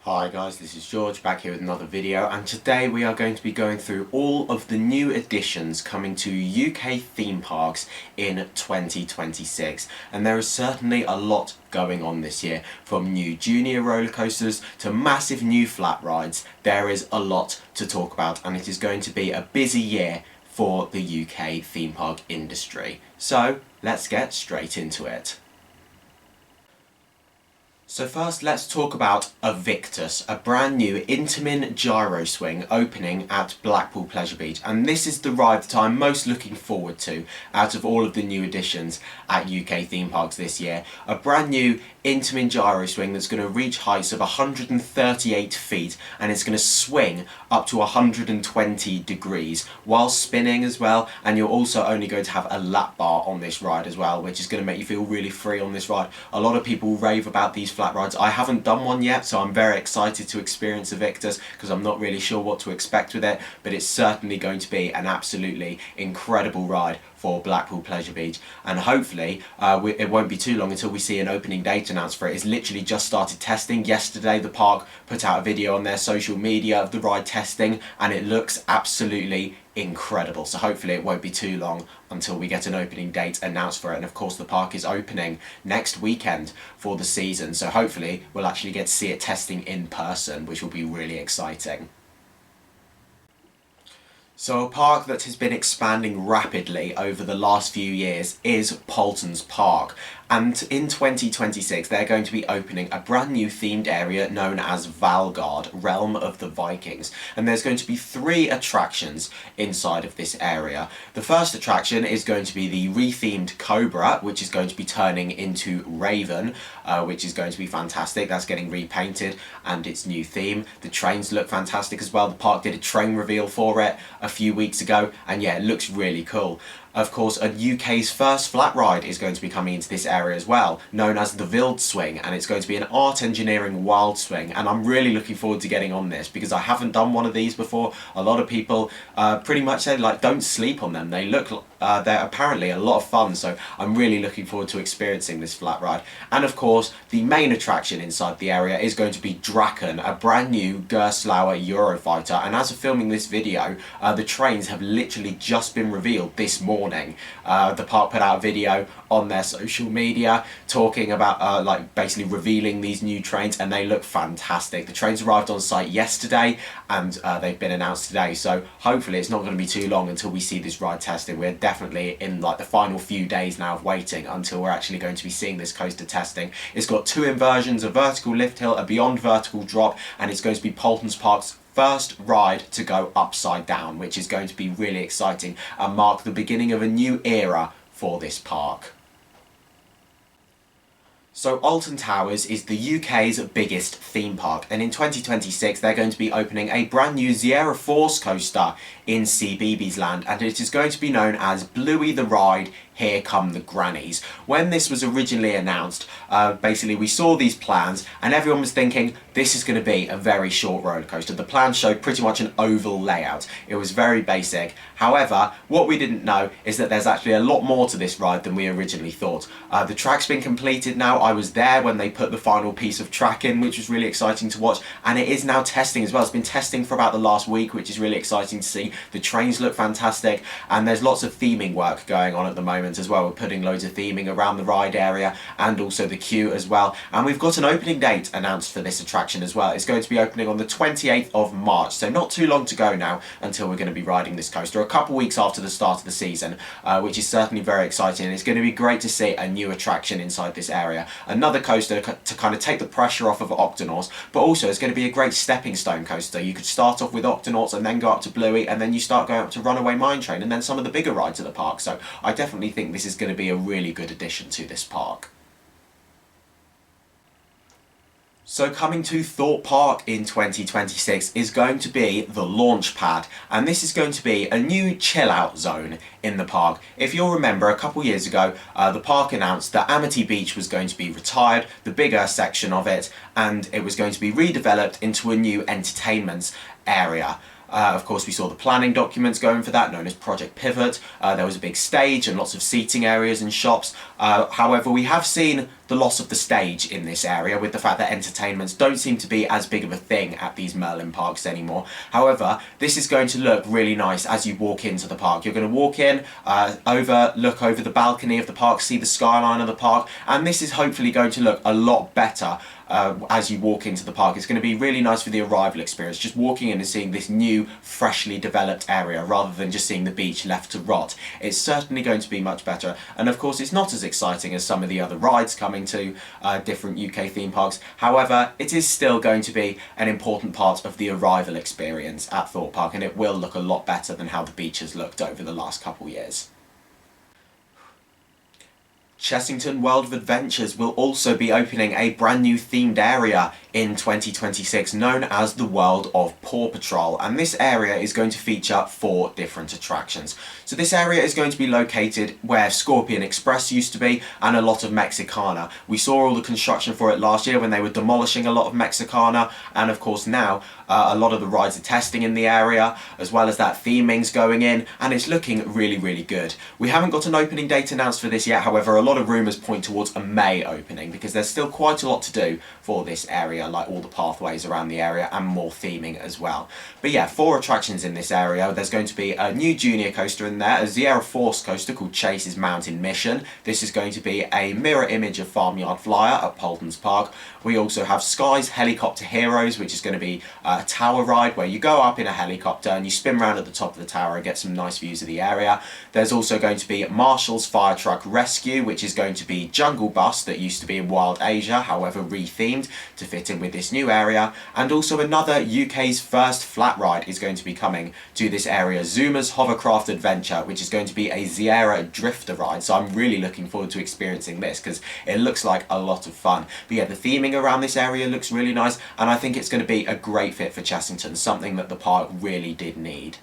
Hi guys, this is George back here with another video, and today we are going to be going through all of the new additions coming to UK theme parks in 2026, and there is certainly a lot going on this year. From new junior roller coasters to massive new flat rides, there is a lot to talk about, and it is going to be a busy year for the UK theme park industry. So let's get straight into it. So first, let's talk about Invictus, a brand new Intamin gyro swing opening at Blackpool Pleasure Beach, and this is the ride that I'm most looking forward to out of all of the new additions at UK theme parks this year. A brand new Intamin gyro swing that's going to reach heights of 138 feet, and it's going to swing up to 120 degrees while spinning as well, and you're also only going to have a lap bar on this ride as well, which is going to make you feel really free on this ride. A lot of people rave about these flat rides. I haven't done one yet, so I'm very excited to experience Invictus because I'm not really sure what to expect with it, but it's certainly going to be an absolutely incredible ride for Blackpool Pleasure Beach, and hopefully it won't be too long until we see an opening date announced for it. It's literally just started testing. Yesterday the park put out a video on their social media of the ride testing, and it looks absolutely incredible, so hopefully it won't be too long until we get an opening date announced for it. And of course the park is opening next weekend for the season, so hopefully we'll actually get to see it testing in person, which will be really exciting. So a park that has been expanding rapidly over the last few years is Paultons Park, and in 2026 they're going to be opening a brand new themed area known as Valgard, Realm of the Vikings, and there's going to be 3 attractions inside of this area. The first attraction is going to be the rethemed Cobra, which is going to be turning into Raven, which is going to be fantastic. That's getting repainted and its new theme. The trains look fantastic as well. The park did a train reveal for it a few weeks ago, and yeah, it looks really cool. Of course, a UK's first flat ride is going to be coming into this area as well, known as the Wild Swing, and it's going to be an art engineering wild swing, and I'm really looking forward to getting on this because I haven't done one of these before. A lot of people pretty much say, like, don't sleep on them. They look they're apparently a lot of fun, so I'm really looking forward to experiencing this flat ride. And of course, the main attraction inside the area is going to be Draken, a brand new Gerstlauer Eurofighter, and as of filming this video, the trains have literally just been revealed this morning. The park put out a video on their social media talking about like basically revealing these new trains, and they look fantastic. The trains arrived on site yesterday, and they've been announced today, so hopefully it's not going to be too long until we see this ride testing. We're definitely in like the final few days now of waiting until we're actually going to be seeing this coaster testing. It's got 2 inversions, a vertical lift hill, a beyond vertical drop, and it's going to be Paultons Park's first ride to go upside down, which is going to be really exciting and mark the beginning of a new era for this park. So Alton Towers is the UK's biggest theme park, and in 2026 they're going to be opening a brand new Sierra Force coaster in CBeebies Land, and it is going to be known as Bluey the Ride, Here Come the Grannies. When this was originally announced, basically we saw these plans and everyone was thinking this is going to be a very short roller coaster. The plan showed pretty much an oval layout. It was very basic. However, what we didn't know is that there's actually a lot more to this ride than we originally thought. The track's been completed now. I was there when they put the final piece of track in, which was really exciting to watch, and it is now testing as well. It's been testing for about the last week, which is really exciting to see. The trains look fantastic, and there's lots of theming work going on at the moment as well. We're putting loads of theming around the ride area and also the queue as well, and we've got an opening date announced for this attraction as well. It's going to be opening on the 28th of March, so not too long to go now until we're going to be riding this coaster, a couple weeks after the start of the season, which is certainly very exciting, and it's going to be great to see a new attraction inside this area. Another coaster to kind of take the pressure off of Octonauts, but also it's going to be a great stepping stone coaster. You could start off with Octonauts and then go up to Bluey, and then you start going up to Runaway Mine Train and then some of the bigger rides at the park, so I definitely think this is going to be a really good addition to this park. So coming to Thorpe Park in 2026 is going to be the launch pad, and this is going to be a new chill out zone in the park. If you'll remember, a couple years ago the park announced that Amity Beach was going to be retired, the bigger section of it, and it was going to be redeveloped into a new entertainment area. Of course, we saw the planning documents going for that, known as Project Pivot. There was a big stage and lots of seating areas and shops. However, we have seen the loss of the stage in this area, with the fact that entertainments don't seem to be as big of a thing at these Merlin parks anymore. However, this is going to look really nice as you walk into the park. You're going to walk in, look over the balcony of the park, see the skyline of the park, and this is hopefully going to look a lot better as you walk into the park. It's going to be really nice for the arrival experience, just walking in and seeing this new, freshly developed area rather than just seeing the beach left to rot. It's certainly going to be much better, and of course it's not as exciting as some of the other rides coming to different UK theme parks. However, it is still going to be an important part of the arrival experience at Thorpe Park, and it will look a lot better than how the beach has looked over the last couple years. Chessington World of Adventures will also be opening a brand new themed area in 2026 known as the World of Paw Patrol, and this area is going to feature 4 different attractions. So this area is going to be located where Scorpion Express used to be and a lot of Mexicana. We saw all the construction for it last year when they were demolishing a lot of Mexicana, and of course now a lot of the rides are testing in the area, as well as that theming's going in, and it's looking really, really good. We haven't got an opening date announced for this yet, however a lot of rumours point towards a May opening because there's still quite a lot to do for this area, like all the pathways around the area and more theming as well. But yeah, 4 attractions in this area. There's going to be a new junior coaster in there, a Sierra Force coaster called Chase's Mountain Mission. This is going to be a mirror image of Farmyard Flyer at Paultons Park. We also have Sky's Helicopter Heroes, which is going to be a tower ride where you go up in a helicopter and you spin around at the top of the tower and get some nice views of the area. There's also going to be Marshall's Fire Truck Rescue, which is going to be Jungle Bus that used to be in Wild Asia, however re-themed to fit in with this new area. And also another UK's first flat ride is going to be coming to this area, Zuma's Hovercraft Adventure, which is going to be a Sierra Drifter ride. So I'm really looking forward to experiencing this because it looks like a lot of fun. But yeah, the theming around this area looks really nice, and I think it's going to be a great fit for Chessington, something that the park really did need.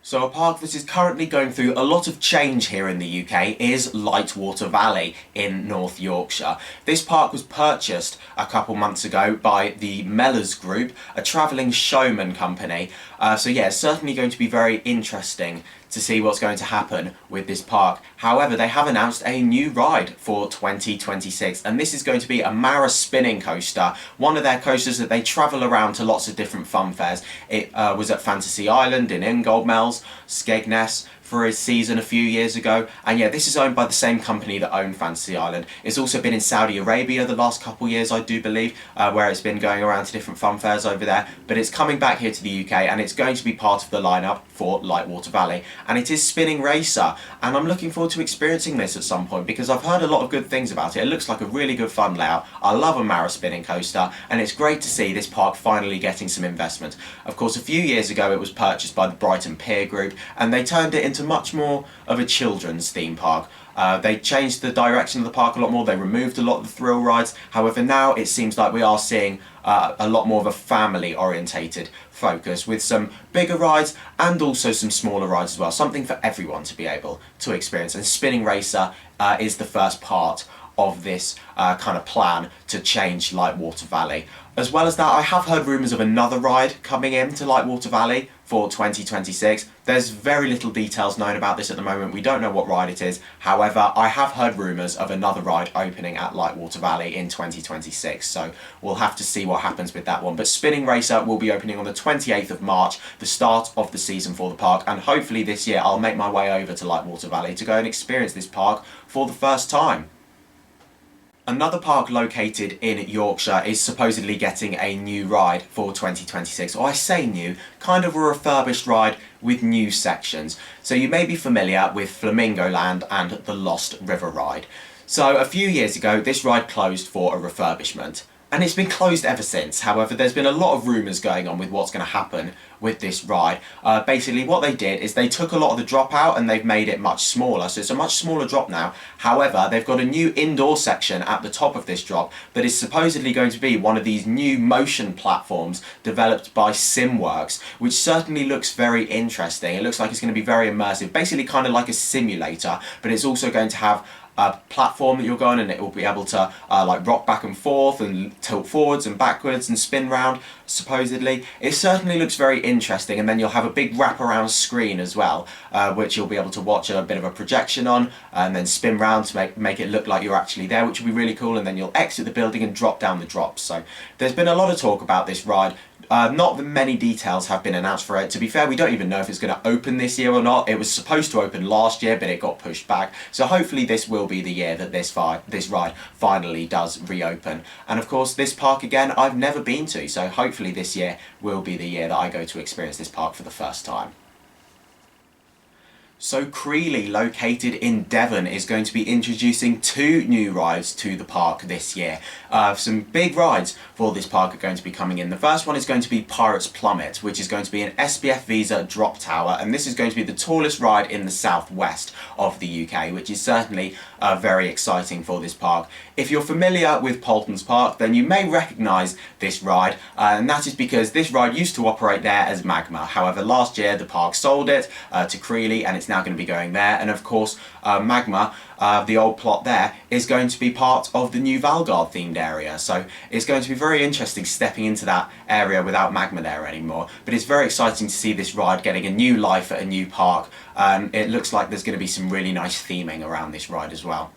So a park that is currently going through a lot of change here in the UK is Lightwater Valley in North Yorkshire. This park was purchased a couple months ago by the Mellors Group, a travelling showman company. So yeah, it's certainly going to be very interesting to see what's going to happen with this park. However, they have announced a new ride for 2026, and this is going to be a Mara spinning coaster, one of their coasters that they travel around to lots of different fun fairs. It was at Fantasy Island in Ingoldsmells, Skegness, for a season a few years ago, and yeah, this is owned by the same company that owned Fantasy Island. It's also been in Saudi Arabia the last couple years, I do believe, where it's been going around to different fun fairs over there, but it's coming back here to the UK and it's going to be part of the lineup for Lightwater Valley, and it is Spinning Racer, and I'm looking forward to experiencing this at some point because I've heard a lot of good things about it. It looks like a really good fun layout. I love a Mara spinning coaster, and it's great to see this park finally getting some investment. Of course, a few years ago it was purchased by the Brighton Pier Group, and they turned it into much more of a children's theme park. They changed the direction of the park a lot more, they removed a lot of the thrill rides. However, now it seems like we are seeing a lot more of a family orientated focus with some bigger rides and also some smaller rides as well, something for everyone to be able to experience, and Spinning Racer is the first part of this kind of plan to change Lightwater Valley. As well as that, I have heard rumours of another ride coming in to Lightwater Valley for 2026. There's very little details known about this at the moment. We don't know what ride it is. However, I have heard rumours of another ride opening at Lightwater Valley in 2026, so we'll have to see what happens with that one. But Spinning Racer will be opening on the 28th of March, the start of the season for the park, and hopefully this year I'll make my way over to Lightwater Valley to go and experience this park for the first time. Another park located in Yorkshire is supposedly getting a new ride for 2026. Or I say new, kind of a refurbished ride with new sections. So you may be familiar with Flamingo Land and the Lost River ride. So a few years ago, this ride closed for a refurbishment, and it's been closed ever since. However, there's been a lot of rumours going on with what's going to happen with this ride. Basically what they did is they took a lot of the drop out and they've made it much smaller, so it's a much smaller drop now. However, they've got a new indoor section at the top of this drop that is supposedly going to be one of these new motion platforms developed by SimWorks, which certainly looks very interesting. It looks like it's going to be very immersive, basically kind of like a simulator, but it's also going to have platform that you'll go on, and it will be able to like rock back and forth and tilt forwards and backwards and spin round, supposedly. It certainly looks very interesting, and then you'll have a big wraparound screen as well, which you'll be able to watch a bit of a projection on, and then spin round to make it look like you're actually there, which will be really cool, and then you'll exit the building and drop down the drops. So there's been a lot of talk about this ride. Not that many details have been announced for it. To be fair, we don't even know if it's going to open this year or not. It was supposed to open last year, but it got pushed back. So hopefully this will be the year that this ride finally does reopen. And of course, this park, again, I've never been to. So hopefully this year will be the year that I go to experience this park for the first time. So Creeley, located in Devon, is going to be introducing 2 new rides to the park this year. Some big rides for this park are going to be coming in. The first one is going to be Pirates Plummet, which is going to be an SBF Visa drop tower, and this is going to be the tallest ride in the southwest of the UK, which is certainly very exciting for this park. If you're familiar with Paultons Park, then you may recognise this ride, and that is because this ride used to operate there as Magma. However, last year the park sold it to Creeley, and it's now going to be going there. And of course, Magma, the old plot there, is going to be part of the new Valgard themed area. So it's going to be very interesting stepping into that area without Magma there anymore. But it's very exciting to see this ride getting a new life at a new park. It looks like there's going to be some really nice theming around this ride as well.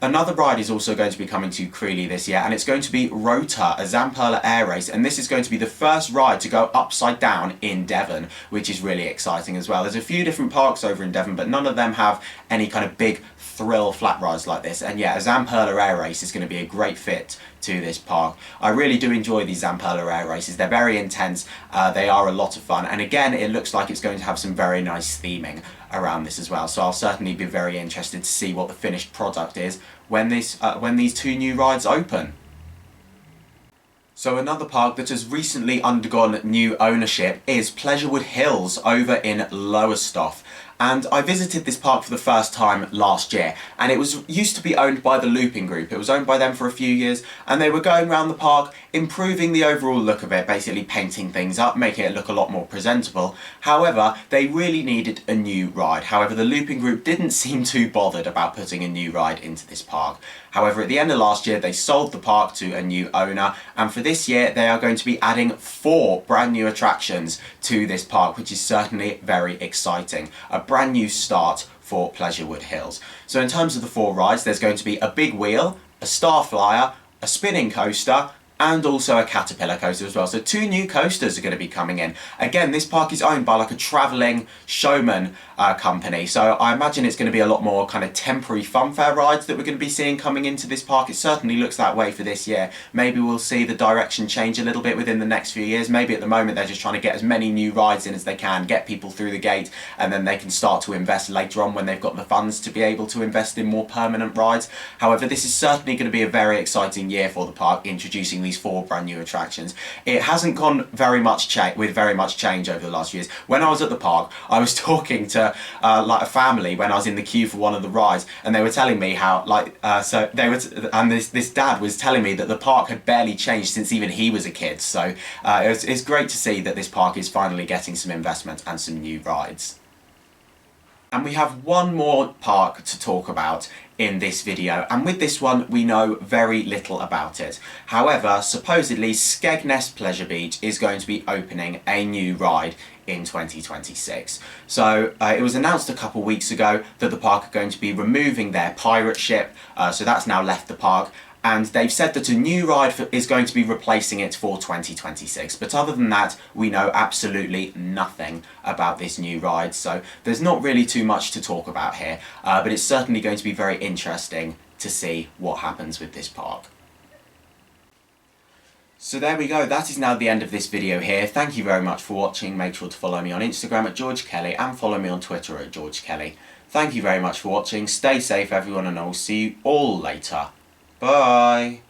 Another ride is also going to be coming to Creeley this year, and it's going to be Rotor, a Zamperla air race, and this is going to be the first ride to go upside down in Devon, which is really exciting as well. There's a few different parks over in Devon, but none of them have any kind of big thrill flat rides like this, and yeah, a Zamperla air race is going to be a great fit to this park. I really do enjoy these Zamperla air races. They're very intense, they are a lot of fun, and again, it looks like it's going to have some very nice theming around this as well, so I'll certainly be very interested to see what the finished product is when these 2 new rides open. So another park that has recently undergone new ownership is Pleasurewood Hills over in Lowestoft. And I visited this park for the first time last year, and it used to be owned by the Looping Group. It was owned by them for a few years, and they were going around the park improving the overall look of it, basically painting things up, making it look a lot more presentable. However, they really needed a new ride. However, the Looping Group didn't seem too bothered about putting a new ride into this park. However, at the end of last year, they sold the park to a new owner, and for this year, they are going to be adding 4 brand new attractions to this park, which is certainly very exciting. A brand new start for Pleasurewood Hills. So in terms of the 4 rides, there's going to be a big wheel, a star flyer, a spinning coaster, and also a caterpillar coaster as well. So 2 new coasters are going to be coming in. Again, this park is owned by like a travelling showman company, so I imagine it's going to be a lot more kind of temporary funfair rides that we're going to be seeing coming into this park. It certainly looks that way for this year. Maybe we'll see the direction change a little bit within the next few years. Maybe at the moment they're just trying to get as many new rides in as they can, get people through the gate, and then they can start to invest later on when they've got the funds to be able to invest in more permanent rides. However, this is certainly going to be a very exciting year for the park, introducing these 4 brand new attractions. It hasn't gone very much change over the last few years. When I was at the park, I was talking to like a family when I was in the queue for one of the rides, and they were telling me how this dad was telling me that the park had barely changed since even he was a kid. So it's great to see that this park is finally getting some investment and some new rides. And we have one more park to talk about in this video, and with this one we know very little about it. However, supposedly Skegness Pleasure Beach is going to be opening a new ride in 2026. So it was announced a couple weeks ago that the park are going to be removing their pirate ship, so that's now left the park, and they've said that a new ride is going to be replacing it for 2026. But other than that, we know absolutely nothing about this new ride, so there's not really too much to talk about here, but it's certainly going to be very interesting to see what happens with this park. So there we go, that is now the end of this video here. Thank you very much for watching. Make sure to follow me on Instagram at George Kelly and follow me on Twitter at George Kelly. Thank you very much for watching. Stay safe everyone, and I will see you all later. Bye!